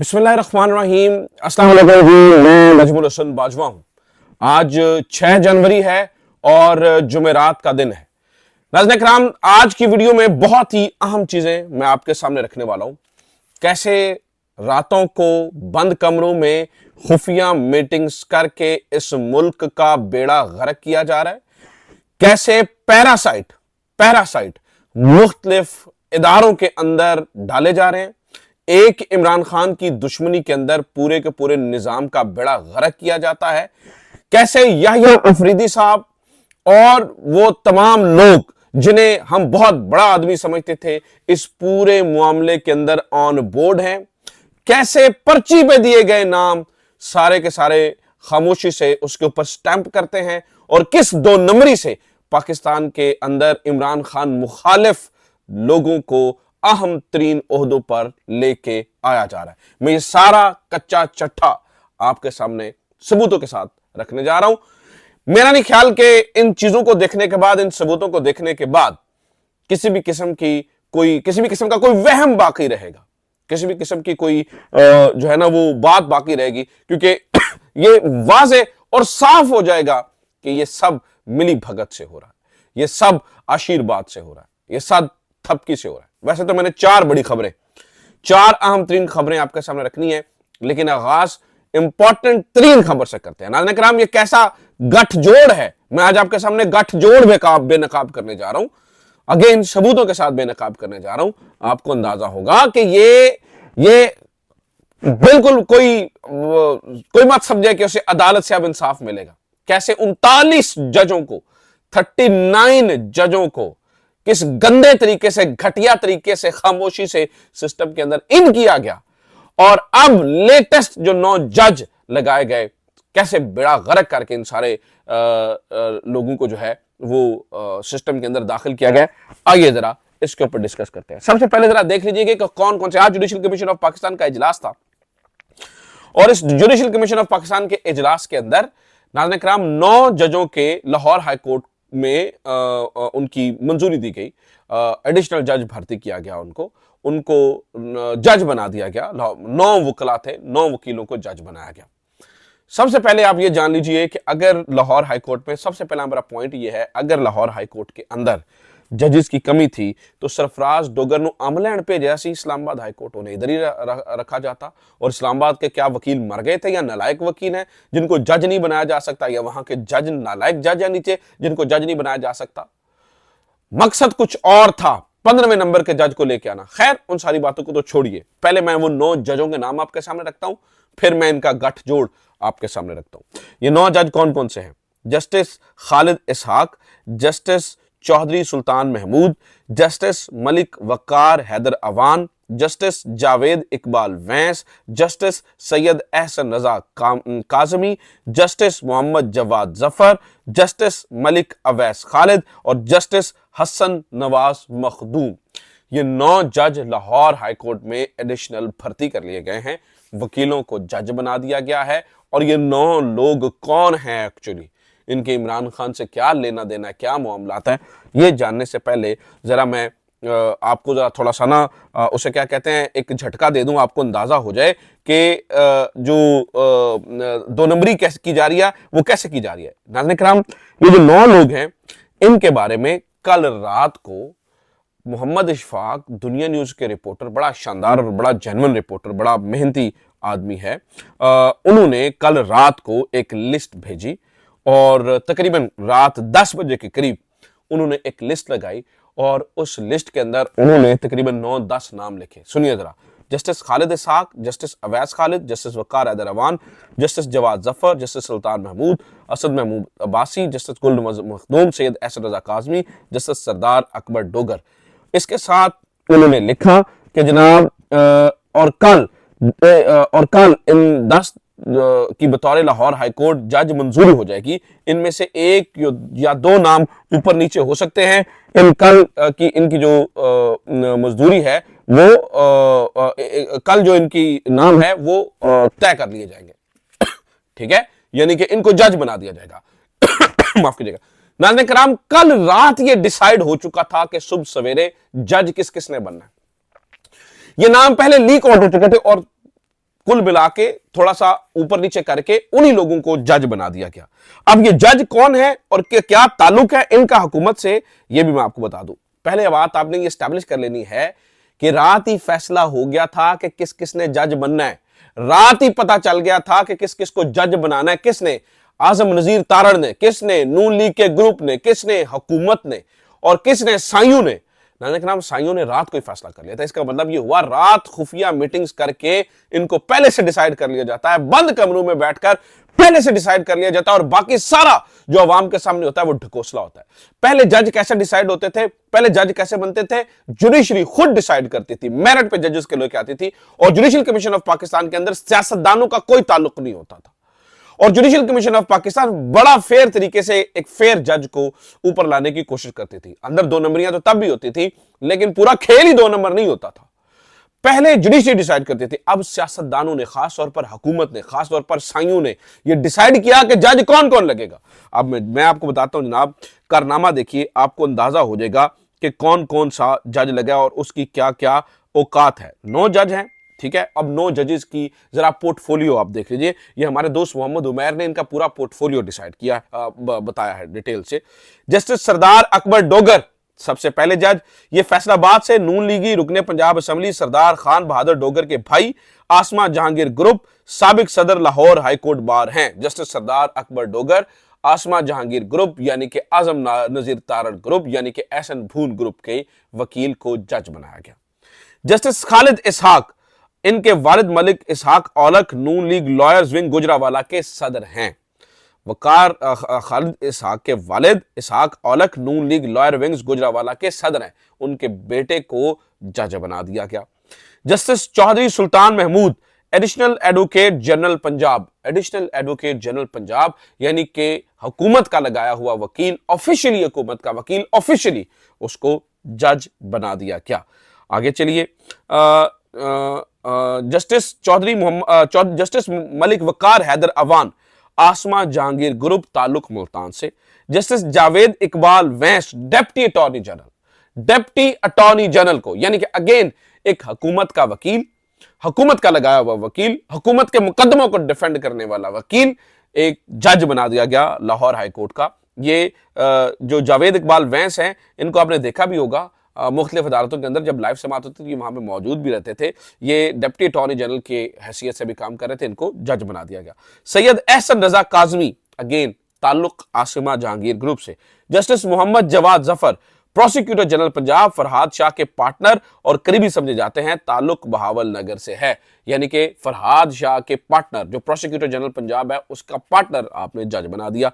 बिस्मिल्लाहिर्रहमानिर्रहीम। अस्सलाम वालेकुम जी, मैं नजमुल हसन बाजवा हूं। आज 6 जनवरी है और जुमेरात का दिन है। नाज़रीन किराम, आज की वीडियो में बहुत ही अहम चीजें मैं आपके सामने रखने वाला हूं। कैसे रातों को बंद कमरों में खुफिया मीटिंग्स करके इस मुल्क का बेड़ा गर्क किया जा रहा है, कैसे पैरासाइट मुख्तलिफ इदारों के अंदर डाले जा रहे हैं, एक इमरान खान की दुश्मनी के अंदर पूरे के पूरे निजाम का बेड़ा गर्क किया जाता है, कैसे याह्या अफरीदी साहब और वो तमाम लोग जिन्हें हम बहुत बड़ा आदमी समझते थे इस पूरे मामले के अंदर ऑन बोर्ड हैं, कैसे पर्ची पे दिए गए नाम सारे के सारे खामोशी से उसके ऊपर स्टैंप करते हैं और किस 2 नंबरी से पाकिस्तान के अंदर इमरान खान मुखालिफ लोगों को अहम तरीन ओहदों पर लेके आया जा रहा है। मैं ये सारा कच्चा चट्टा आपके सामने सबूतों के साथ रखने जा रहा हूं। मेरा नहीं ख्याल कि इन चीजों को देखने के बाद, इन सबूतों को देखने के बाद किसी भी किस्म का कोई वहम बाकी रहेगा, किसी भी किस्म की कोई जो है ना वो बात बाकी रहेगी, क्योंकि ये वाज़े और साफ हो जाएगा कि ये सब मिली भगत से हो रहा है, ये सब आशीर्वाद से हो रहा है, ये सब थपकी से हो रहा है। वैसे तो मैंने 4 अहम तरीन खबरें आपके सामने रखनी है, लेकिन आगाज इंपॉर्टेंट तरीन खबर से करते हैं। नाज़रीन किराम, ये कैसा गठजोड़ है, मैं आज आपके सामने गठजोड़ बेनकाब करने जा रहा हूं, अगेन सबूतों के साथ बेनकाब करने जा रहा हूं। आपको अंदाजा होगा कि ये बिल्कुल कोई मत समझे कि उसे अदालत से अब इंसाफ मिलेगा। कैसे 39 जजों को, 39 जजों को किस गंदे तरीके से, घटिया तरीके से, खामोशी से सिस्टम के अंदर इन किया गया, और अब लेटेस्ट जो 9 जज लगाए गए, कैसे बेड़ा गर्क करके इन सारे लोगों को जो है वो सिस्टम के अंदर दाखिल किया गया। आइए जरा इसके ऊपर डिस्कस करते हैं। सबसे पहले जरा देख लीजिए कि कौन कौन से, आज जुडिशल कमीशन ऑफ पाकिस्तान का इजलास था और इस जुडिशल कमीशन ऑफ पाकिस्तान के इजलास के अंदर नाज़रीन किराम 9 जजों के लाहौर हाई कोर्ट में उनकी मंजूरी दी गई। एडिशनल जज भर्ती किया गया, उनको जज बना दिया गया। 9 वकला थे, 9 वकीलों को जज बनाया गया। सबसे पहले आप ये जान लीजिए कि अगर लाहौर हाई कोर्ट में, सबसे पहला मेरा पॉइंट ये है, अगर लाहौर हाई कोर्ट के अंदर जजेस की कमी थी तो सरफराज डोगर अमलैंड पे जैसे इस्लामाबाद हाई कोर्ट उन्हें इधर ही रखा जाता, और इस्लामाबाद के क्या वकील मर गए थे या नालायक वकील हैं जिनको जज नहीं बनाया जा सकता, या वहां के जज नालायक जज है नीचे जिनको जज नहीं बनाया जा सकता। मकसद कुछ और था, 15वें नंबर के जज को लेके आना। खैर, उन सारी बातों को तो छोड़िए, पहले मैं वो 9 जजों के नाम आपके सामने रखता हूं, फिर मैं इनका गठजोड़ आपके सामने रखता हूं। ये 9 जज कौन कौन से हैं? Justice Khalid Ishaq, justice Chaudhry Sultan Mahmood, justice Malik Waqar Haider Awan, justice Javed Iqbal Wains, justice Syed Ahsan Raza Kazmi, justice Mohammad Jawad Zafar, justice Malik Awais Khalid और जस्टिस हसन नवाज मखदूम। ये 9 जज लाहौर हाई कोर्ट में एडिशनल भर्ती कर लिए गए हैं, वकीलों को जज बना दिया गया है। और ये 9 लोग कौन हैं एक्चुअली, इनके इमरान खान से क्या लेना देना है, क्या मामलात है, ये जानने से पहले जरा मैं आपको जरा थोड़ा सा ना उसे क्या कहते हैं, एक झटका दे दूं, आपको अंदाजा हो जाए कि जो 2 नंबरी कैसे की जा रही है, वो कैसे की जा रही है। नाज़रीन किराम, ये जो 9 लोग हैं, इनके बारे में कल रात को मोहम्मद इशफाक, दुनिया न्यूज के रिपोर्टर, बड़ा शानदार और बड़ा जेन्युइन रिपोर्टर, बड़ा मेहनती आदमी है, उन्होंने कल रात को एक लिस्ट भेजी और तकरीबन रात 10 बजे के करीब उन्होंने एक लिस्ट लगाई, और उस लिस्ट के अंदर उन्होंने तकरीबन 9-10 नाम लिखे। सुनिए जरा। Justice Khalid Ishaq, justice Awais Khalid, justice वकार हैदर अवान, जस्टिस जवाद जफर, जस्टिस सुल्तान महमूद, असद महमूद अब्बासी, जस्टिस गुल मखदूम, सैयद एहसन रजा काजमी, जस्टिस सरदार अकबर डोगर। इसके साथ उन्होंने लिखा कि जनाब और कल इन 10 की बतौर लाहौर हाई कोर्ट जज मंजूरी हो जाएगी। इनमें से 1 या 2 नाम ऊपर नीचे हो सकते हैं। इनकी जो मजदूरी है वो कल जो इनकी नाम है वो तय कर लिए जाएंगे, ठीक है, यानी कि इनको जज बना दिया जाएगा। माफ कीजिएगा। नाज़रीन किराम, कल रात ये डिसाइड हो चुका था कि सुबह सवेरे जज किसने बनना है। ये नाम पहले लीक आउट हो चुके थे और कुल मिला के थोड़ा सा ऊपर नीचे करके उन्हीं लोगों को जज बना दिया गया। अब ये जज कौन है और क्या ताल्लुक है इनका हुकूमत से, ये भी मैं आपको बता दूं। पहले बात आपने ये एस्टैब्लिश कर लेनी है कि रात ही फैसला हो गया था कि किस किसने जज बनना है। रात ही पता चल गया था कि किस किस को जज बनाना है। किसने? आजम नजीर तारड़ ने, किसने? नून लीग के ग्रुप ने, किसने? हुकूमत ने, और किसने? साइयों ने। नाम साइयों ने रात को ही फैसला कर लिया था। इसका मतलब ये हुआ रात खुफिया मीटिंग्स करके इनको पहले से डिसाइड कर लिया जाता है, बंद कमरों में बैठकर पहले से डिसाइड कर लिया जाता है, और बाकी सारा जो अवाम के सामने होता है वो ढकोसला होता है। पहले जज कैसे डिसाइड होते थे, पहले जज कैसे बनते थे? जुडिशरी खुद डिसाइड करती थी, मेरिट पे जजेस के लेके आती थी, और जुडिशियल कमीशन ऑफ पाकिस्तान के अंदर सियासतदानों का कोई ताल्लुक नहीं होता था। और जुडिशियल कमीशन ऑफ पाकिस्तान बड़ा फेयर तरीके से एक फेयर जज को ऊपर लाने की कोशिश करती थी। अंदर दो नंबरियां तो तब भी होती थी, लेकिन पूरा खेल ही 2 नंबर नहीं होता था। पहले जुडिशरी डिसाइड करती थी, अब सियासतदानों ने, खास तौर पर हुकूमत ने, खास तौर पर साइयों ने यह डिसाइड किया कि जज कौन कौन लगेगा। अब मैं आपको बताता हूं जनाब, कारनामा देखिए, आपको अंदाजा हो जाएगा कि कौन कौन सा जज लगा और उसकी क्या क्या औकात है। 9 जज हैं, ठीक है। अब 9 जजेस की जरा पोर्टफोलियो आप देख लीजिए। ये हमारे दोस्त मोहम्मद उमैर ने इनका पूरा पोर्टफोलियो डिसाइड किया, बताया है डिटेल से। जस्टिस सरदार अकबर डोगर सबसे पहले जज। ये फैसलाबाद से नून लीगी रुकने पंजाब असेंबली सरदार खान बहादुर डोगर के भाई आसमा जहांगीर ग्रुप साबिक सदर लाहौर हाईकोर्ट बार हैं। जस्टिस सरदार अकबर डोगर आसमा जहांगीर ग्रुप यानी कि आजम नजीर तारड़ ग्रुप यानी कि एहसन भून ग्रुप के वकील को जज बनाया गया। जस्टिस खालिद इसहाक, इनके वालिद मलिक इसहाक औलख नून लीग लॉयर्स विंग गुजरावाला के सदर हैं। वकार खालिद इसहाक के वालिद इसहाक औलख नून लीग लॉयर विंग्स गुजरावाला के सदर हैं। उनके बेटे को जज बना दिया गया। Justice Chaudhry Sultan Mahmood, additional advocate general Punjab, additional advocate general Punjab यानी कि हुकूमत का लगाया हुआ वकील, ऑफिशियली हुकूमत का वकील, ऑफिशियली उसको जज बना दिया गया। आगे चलिए, justice justice Malik Waqar Haider Awan Asma Jahangir group ताल्लुक मुल्तान से। जस्टिस जावेद इकबाल वैंस deputy attorney general, deputy attorney general को यानी कि अगेन एक हुकूमत का वकील, हुकूमत का लगाया हुआ वकील, हुकूमत के मुकदमों को डिफेंड करने वाला वकील, एक जज बना दिया गया लाहौर हाईकोर्ट का। ये जो जावेद इकबाल वैंस हैं, इनको आपने देखा भी होगा मुख्तलिफ अदालतों के अंदर जब लाइव समाअत होती थी, वहां पे मौजूद भी रहते थे। ये डिप्टी अटॉर्नी जनरल के हैसियत से भी काम कर रहे थे, इनको जज बना दिया गया। सैयद एहसन रजा काजमी, अगेन ताल्लुक आसिमा जहांगीर ग्रुप से। Justice Mohammad Jawad Zafar, prosecutor general Punjab, Farhad Shah के पार्टनर और करीबी समझे जाते हैं, ताल्लुक बहावल नगर से है, यानी कि फरहाद शाह के पार्टनर जो प्रोसिक्यूटर जनरल पंजाब है उसका पार्टनर आपने जज बना दिया।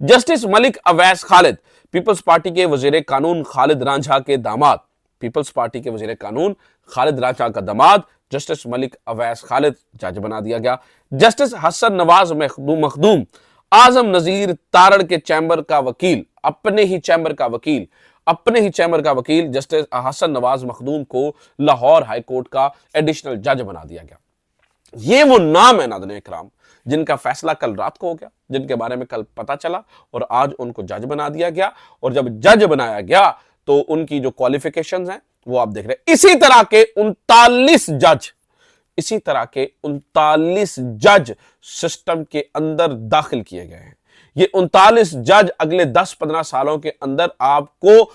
Justice Malik Awais Khalid, People's Party के वजीर कानून खालिद रांझा के दामाद, पीपल्स पार्टी के वजीर कानून खालिद रांझा का दामाद जस्टिस मलिक अवैस खालिद जज बना दिया गया। जस्टिस हसन नवाज मखदूम, आजम नजीर तारड़ के चैम्बर का वकील, अपने ही चैम्बर का वकील, अपने ही चैम्बर का वकील जस्टिस हसन नवाज मखदूम को लाहौर हाईकोर्ट का एडिशनल जज बना दिया गया। ये वो नाम है नाज़रीन इकराम जिनका फैसला कल रात को हो गया, जिनके बारे में कल पता चला और आज उनको जज बना दिया गया। और जब जज बनाया गया तो उनकी जो क्वालिफिकेशंस हैं वो आप देख रहे हैं। इसी तरह के 39 जज, इसी तरह के 39 जज सिस्टम के अंदर दाखिल किए गए हैं। ये 39 जज अगले 10-15 सालों के अंदर आपको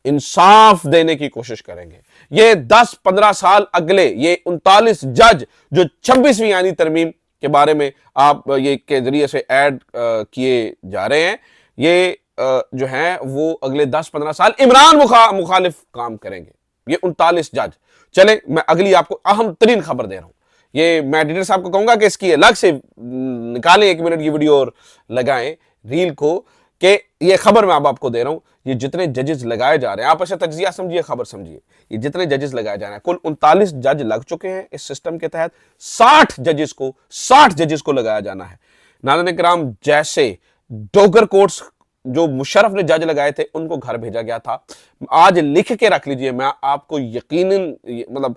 इंसाफ देने की कोशिश करेंगे। ये 10-15 साल अगले ये 39 जज जो 26वीं आईनी तरमीम के बारे में आप ये के जरिए से ऐड किए जा रहे हैं, ये जो है वो अगले 10-15 साल इमरान मुखालिफ काम करेंगे। ये 39 जज। चले मैं अगली आपको अहम तरीन खबर दे रहा हूं। ये मैं एडिटर साहब को कहूंगा कि इसकी अलग से निकालें 1 मिनट की वीडियो और लगाएं रील को, कि ये खबर मैं अब आपको दे रहा हूं। ये जितने जजेस लगाए जा रहे हैं, आप ऐसे तज्जिया समझिए, खबर समझिए, ये जितने जजेस लगाए जा रहे हैं, कुल 39 जज लग चुके हैं इस सिस्टम के तहत। 60 जजेस को लगाया जाना है। नाज़रीन इकराम, जैसे डोगर कोर्ट्स जो मुशर्रफ ने जज लगाए थे उनको घर भेजा गया था, आज लिख के रख लीजिए, मैं आपको यकीनन मतलब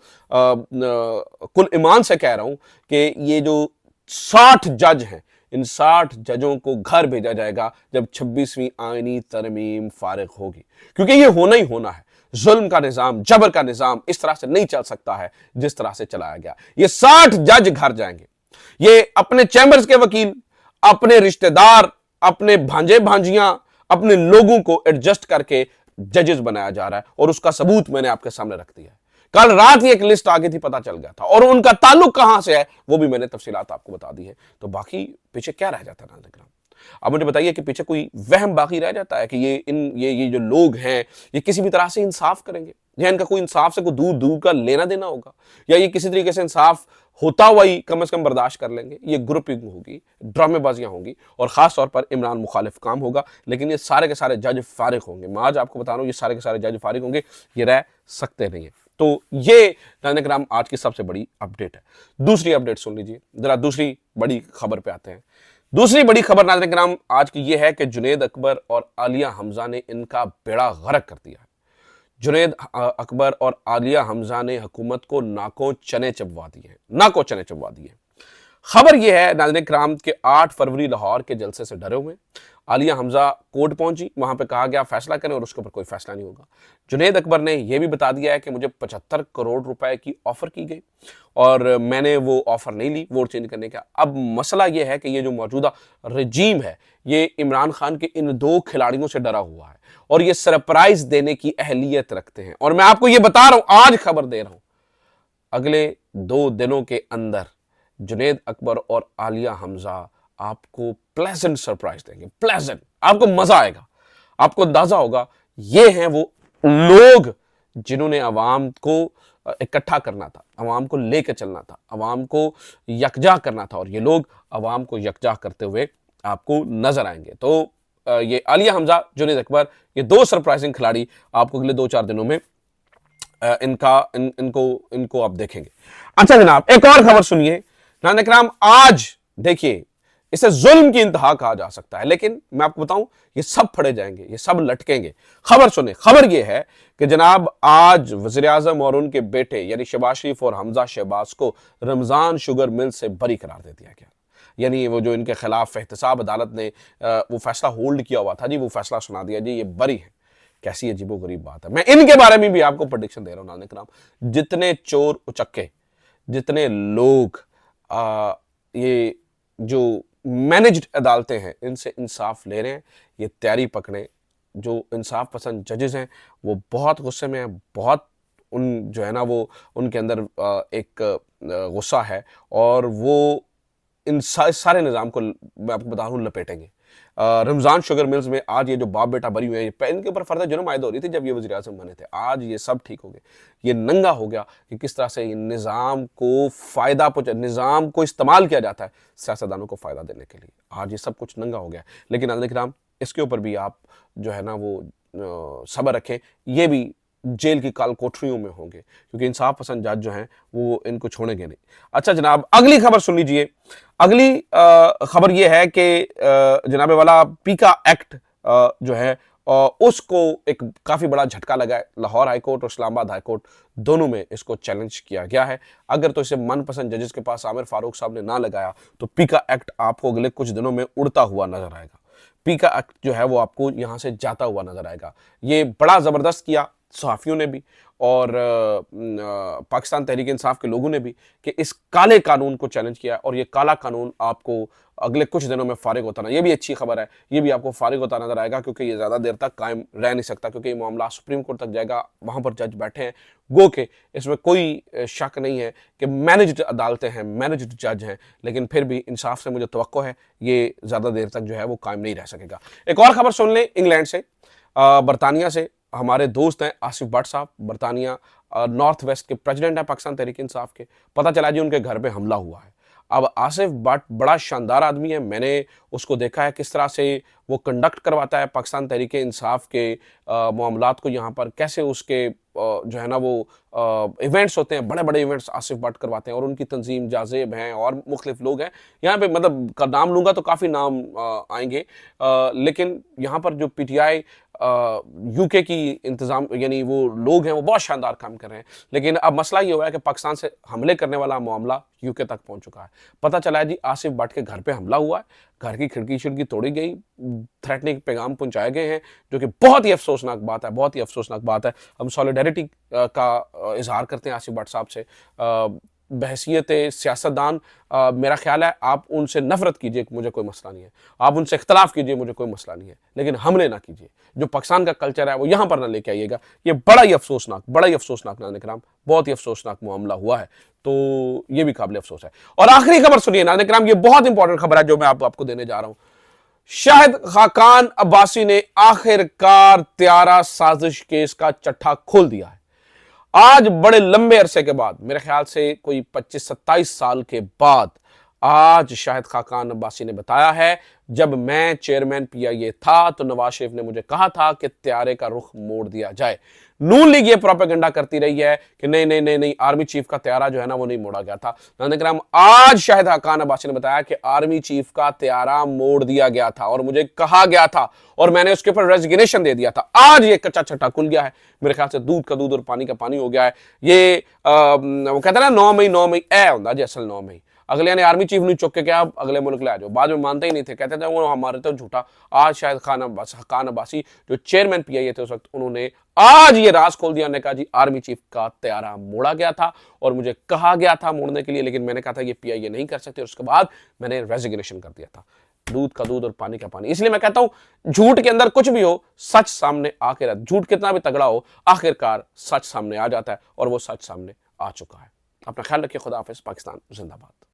कुल ईमान से कह रहा हूं कि ये जो 60 जज हैं, इन 60 जजों को घर भेजा जाएगा जब 26वीं आईनी तरमीम फारिग होगी, क्योंकि ये होना ही होना है। जुल्म का निजाम, जबर का निजाम इस तरह से नहीं चल सकता है जिस तरह से चलाया गया। ये 60 जज घर जाएंगे, ये अपने चैंबर्स के वकील, अपने रिश्तेदार, अपने भांजे भांजियां, अपने लोगों को एडजस्ट करके जजेस बनाया जा रहा है, और उसका सबूत मैंने आपके सामने रख दिया है। कल रात ही एक लिस्ट आ गई थी, पता चल गया था, और उनका ताल्लुक कहां से है वो भी मैंने तफसीलात आपको बता दी है। तो बाकी पीछे क्या रह जाता है नाज़रीन? अब मुझे बताइए कि पीछे कोई वहम बाकी रह जाता है कि ये जो लोग हैं ये किसी भी तरह से इंसाफ करेंगे, या इनका कोई इंसाफ से कोई दूर दूर का लेना देना होगा, या ये किसी तरीके से इंसाफ होता हुआ ही कम से कम बर्दाश्त कर लेंगे? ये ग्रुपिंग होगी, ड्रामेबाजियां होंगी, और खास तौर पर इमरान मुखालिफ काम होगा। लेकिन ये सारे के सारे जज फारिग होंगे। मैं आज आपको बता रहा हूं, ये सारे के सारे जज फारिग होंगे, ये रह सकते नहीं है। तो ये नाज़रीन किराम आज की सबसे बड़ी अपडेट है। दूसरी अपडेट सुन लीजिए जरा, दूसरी बड़ी खबर पे आते हैं। दूसरी बड़ी खबर नाज़रीन किराम आज की ये है कि जुनैद अकबर और आलिया हमजा ने इनका बेड़ा गर्क कर दिया है। जुनैद अकबर और आलिया हमजा ने हुकूमत को नाको चने चबवा दिए। खबर यह है नाज़रीन किराम के 8 फरवरी लाहौर के जलसे से डरे हुए आलिया हमजा कोर्ट पहुंची, वहां पे कहा गया फैसला करें, और उसके ऊपर कोई फैसला नहीं होगा। जुनैद अकबर ने यह भी बता दिया है कि मुझे 75 करोड़ रुपए की ऑफर की गई और मैंने वो ऑफर नहीं ली वोट चेंज करने का। अब मसला यह है कि ये जो मौजूदा रजीम है ये इमरान खान के इन 2 खिलाड़ियों से डरा हुआ है, और ये सरप्राइज देने की अहलियत रखते हैं। और मैं आपको ये बता रहा हूं, आज खबर दे रहा हूं, अगले 2 दिनों के अंदर जुनैद अकबर और आलिया हमजा आपको प्लेजेंट सरप्राइज देंगे। प्लेजेंट, आपको मजा आएगा, आपको अंदाजा होगा ये हैं वो लोग जिन्होंने अवाम को इकट्ठा करना था, अवाम को लेकर चलना था, अवाम को यकजा करना था, और ये लोग अवाम को यकजा करते हुए आपको नजर आएंगे। तो ये आलिया हमजा, जुनैद अकबर, ये 2 सरप्राइजिंग खिलाड़ी आपको अगले 2-4 दिनों में इनको आप देखेंगे। अच्छा जनाब, एक और खबर सुनिए नाज़रीन किराम। आज देखिए, इसे जुल्म की इंतहा कहा जा सकता है, लेकिन मैं आपको बताऊं ये सब फड़े जाएंगे, ये सब लटकेंगे। खबर सुने, खबर ये है कि जनाब आज वज़ीर आज़म और उनके बेटे यानी शहबाज शरीफ और हमजा शहबाज को रमजान शुगर मिल से बरी करार दे दिया गया। यानी वो जो इनके खिलाफ एहतसाब अदालत ने वो फैसला होल्ड किया हुआ था जी, वो फैसला सुना दिया जी, ये बरी है। कैसी अजीबो गरीब बात है। मैं इनके बारे में भी आपको प्रेडिक्शन दे रहा हूं नाज़रीन किराम। जितने चोर उचक्के, जितने लोग ये जो मैनेज्ड अदालतें हैं इनसे इंसाफ ले रहे हैं, ये तैयारी पकड़े। जो इंसाफ पसंद जजेस हैं वो बहुत गुस्से में हैं, बहुत उन जो है ना वो उनके अंदर एक गुस्सा है, और वो इन सारे निज़ाम को मैं आपको बता रहा हूँ लपेटेंगे। रमजान शुगर मिल्स में आज ये जो बाप बेटा बरी हुए हैं, इनके ऊपर फर्द जुर्म आयद हो रही थी जब ये वज़ीर आज़म बने थे। आज ये सब ठीक हो गए, ये नंगा हो गया कि किस तरह से निज़ाम को फ़ायदा पहुंचा, निज़ाम को इस्तेमाल किया जाता है सियासतदानों को फ़ायदा देने के लिए। आज ये सब कुछ नंगा हो गया। लेकिन नाज़रीन किराम, इसके ऊपर भी आप जो है ना वो सब्र रखें, ये भी जेल की काल कोठरियों में होंगे, क्योंकि इंसाफ पसंद जज जो हैं वो इनको छोड़ेंगे नहीं। अच्छा जनाब, अगली खबर सुन लीजिए। अगली खबर यह है कि जनाब वाला पीका एक्ट जो है उसको एक काफी बड़ा झटका लगा है। लाहौर हाईकोर्ट और इस्लामाबाद हाईकोर्ट दोनों में इसको चैलेंज किया गया है। अगर तो इसे मनपसंद जजेस के पास आमिर फारूक साहब ने ना लगाया तो पीका एक्ट आपको अगले कुछ दिनों में उड़ता हुआ नजर आएगा। पीका एक्ट जो है वो आपको यहां से जाता हुआ नजर आएगा। ये बड़ा जबरदस्त किया सहाफ़ियों ने भी और पाकिस्तान तहरीक इंसाफ के लोगों ने भी कि इस काले कानून को चैलेंज किया, और ये काला कानून आपको अगले कुछ दिनों में फारिग होता ना, ये भी अच्छी खबर है, ये भी आपको फारिग होता नजर आएगा, क्योंकि ये ज़्यादा देर तक कायम रह नहीं सकता, क्योंकि ये मामला सुप्रीम कोर्ट तक जाएगा। वहाँ पर जज बैठे हैं, गो के इसमें कोई शक नहीं है कि मैनेज्ड अदालतें हैं, मैनेज्ड जज हैं, लेकिन फिर भी इंसाफ से मुझे तवक्को है ये ज़्यादा देर तक जो है वो कायम नहीं रह सकेगा। एक और खबर सुन लें इंग्लैंड से, बरतानिया से। हमारे दोस्त हैं आसिफ भट्ट साहब, बरतानिया नॉर्थ वेस्ट के प्रेसिडेंट हैं पाकिस्तान तहरीक इंसाफ के। पता चला जी उनके घर पे हमला हुआ है। अब आसिफ भट्ट बड़ा शानदार आदमी है, मैंने उसको देखा है किस तरह से वो कंडक्ट करवाता है पाकिस्तान तहरीक इंसाफ के मामलात को यहाँ पर, कैसे उसके जो है ना वो इवेंट्स होते हैं, बड़े बड़े इवेंट्स आसिफ भट्ट करवाते हैं, और उनकी तंजीम जाजेब हैं और मुख्तलिफ लोग हैं यहाँ पे। मतलब का नाम लूँगा तो काफ़ी नाम आएंगे, लेकिन यहाँ पर जो PTI यूके की इंतजाम यानी वो लोग हैं वो बहुत शानदार काम कर रहे हैं, लेकिन अब मसला ये हुआ है कि पाकिस्तान से हमले करने वाला मामला यूके तक पहुंच चुका है। पता चला है जी आसिफ भट्ट के घर पे हमला हुआ है, घर की खिड़की तोड़ी गई, थ्रेटनिंग पैगाम पहुंचाए गए हैं, जो कि बहुत ही अफसोसनाक बात है, बहुत ही अफसोसनाक बात है। हम सॉलिडेरिटी का इजहार करते हैं आसिफ भट्ट साहब से। बहसियत सियासतदान मेरा ख्याल है आप उनसे नफरत कीजिए, मुझे कोई मसला नहीं है, आप उनसे इख्तलाफ कीजिए, मुझे कोई मसला नहीं है, लेकिन हमले ना कीजिए। जो पाकिस्तान का कल्चर है वो यहां पर ना लेके आइएगा। ये बड़ा ही अफसोसनाक नाज़रीन किराम, बहुत ही अफसोसनाक मामला हुआ है, तो ये भी काबिल अफसोस है। और आखिरी खबर सुनिए नाज़रीन किराम, ये बहुत इंपॉर्टेंट खबर है जो मैं आपको देने जा रहा हूं। शाहिद खाकान अब्बासी ने आखिरकार त्यारा साजिश केस का चट्टा खोल दिया है। आज बड़े लंबे अरसे के बाद, मेरे ख्याल से कोई 25-27 साल के बाद, आज शाहिद खाकान अब्बासी ने बताया है, जब मैं चेयरमैन पीआईए था तो नवाज शरीफ ने मुझे कहा था कि त्यारे का रुख मोड़ दिया जाए। नून लीग ये प्रोपेगेंडा करती रही है कि नहीं, आर्मी चीफ का त्यारा जो है ना वो नहीं मोड़ा गया था। नाज़रीन, आज शाहिद खाकान अब्बासी ने बताया कि आर्मी चीफ का त्यारा मोड़ दिया गया था और मुझे कहा गया था और मैंने उसके ऊपर रेजिग्नेशन दे दिया था। आज ये कच्चा छट्टा खुल गया है। मेरे ख्याल से दूध का दूध और पानी का पानी हो गया है। ये वो कहते हैं ना 9 मई ए होंदा जी, असल 9 मई। अगले ने आर्मी चीफ नहीं चुक के क्या अगले मुल्क ले आ जाओ, बाद में मानते ही नहीं थे, कहते थे वो हमारे तो झूठा। आज शायद खान अब्बासी जो चेयरमैन पीआईए थे उस वक्त, उन्होंने आज ये राज खोल दिया। उन्होंने कहा जी आर्मी चीफ का त्यारा मोड़ा गया था और मुझे कहा गया था मोड़ने के लिए, लेकिन मैंने कहा था ये पीआईए नहीं कर सकते, और उसके बाद मैंने रेजिग्नेशन कर दिया था। दूध का दूध और पानी का पानी। इसलिए मैं कहता हूं झूठ के अंदर कुछ भी हो, सच सामने आके रहता। झूठ कितना भी तगड़ा हो, आखिरकार सच सामने आ जाता है, और वो सच सामने आ चुका है। अपना ख्याल रखिए। खुदा हाफिज। पाकिस्तान जिंदाबाद।